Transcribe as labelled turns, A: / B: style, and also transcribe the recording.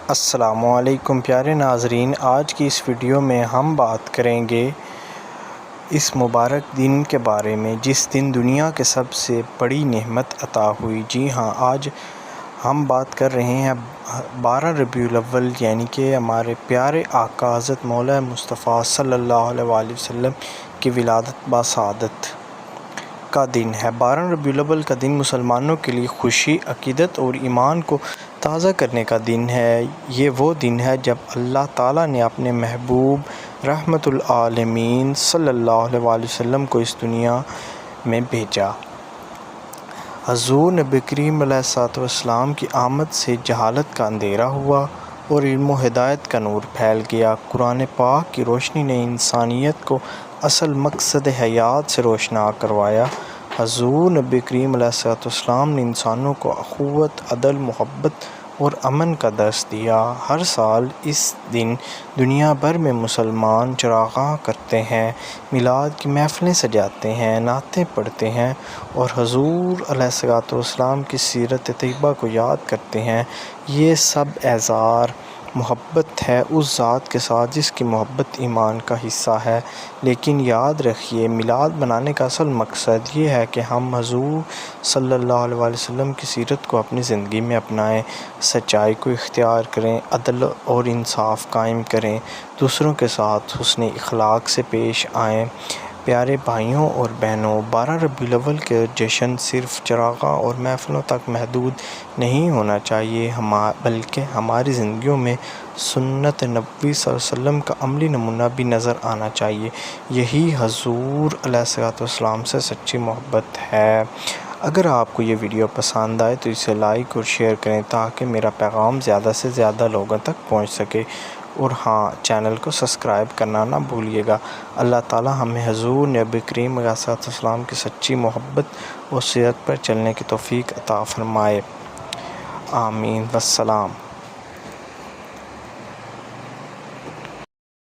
A: السلام علیکم پیارے ناظرین، آج کی اس ویڈیو میں ہم بات کریں گے اس مبارک دن کے بارے میں جس دن دنیا کے سب سے بڑی نعمت عطا ہوئی۔ جی ہاں، آج ہم بات کر رہے ہیں 12 ربیع الاول، یعنی کہ ہمارے پیارے آقا حضرت مولا مصطفیٰ صلی اللہ علیہ وآلہ وسلم کی ولادت بسعادت کا دن ہے۔ 12 ربیع الاول کا دن مسلمانوں کے لیے خوشی، عقیدت اور ایمان کو تازہ کرنے کا دن ہے۔ یہ وہ دن ہے جب اللہ تعالیٰ نے اپنے محبوب رحمت للعالمین صلی اللہ علیہ وآلہ وسلم کو اس دنیا میں بھیجا۔ حضور نبی کریم علیہ السلام کی آمد سے جہالت کا اندھیرا ہوا اور علم و ہدایت کا نور پھیل گیا۔ قرآن پاک کی روشنی نے انسانیت کو اصل مقصد حیات سے روشناس کروایا۔ حضور نبی کریم علیہ السلام نے انسانوں کو اخوت، عدل، محبت اور امن کا درس دیا۔ ہر سال اس دن دنیا بھر میں مسلمان چراغاں کرتے ہیں، میلاد کی محفلیں سجاتے ہیں، نعتیں پڑھتے ہیں اور حضور علیہ السلام کی سیرت طیبہ کو یاد کرتے ہیں۔ یہ سب اظہار محبت ہے اس ذات کے ساتھ جس کی محبت ایمان کا حصہ ہے۔ لیکن یاد رکھیے، میلاد منانے کا اصل مقصد یہ ہے کہ ہم حضور صلی اللہ علیہ وآلہ وسلم کی سیرت کو اپنی زندگی میں اپنائیں، سچائی کو اختیار کریں، عدل اور انصاف قائم کریں، دوسروں کے ساتھ حسن اخلاق سے پیش آئیں۔ پیارے بھائیوں اور بہنوں، 12 ربیع الاول کا جشن صرف چراغاں اور محفلوں تک محدود نہیں ہونا چاہیے، بلکہ ہماری زندگیوں میں سنت نبوی صلی اللہ علیہ وسلم کا عملی نمونہ بھی نظر آنا چاہیے۔ یہی حضور علیہ السلام سے سچی محبت ہے۔ اگر آپ کو یہ ویڈیو پسند آئے تو اسے لائک اور شیئر کریں تاکہ میرا پیغام زیادہ سے زیادہ لوگوں تک پہنچ سکے، اور ہاں، چینل کو سبسکرائب کرنا نہ بھولیے گا۔ اللہ تعالی ہمیں حضور نبی کریم علیہ السلام کی سچی محبت اور سیرت پر چلنے کی توفیق عطا فرمائے۔ آمین۔ والسلام۔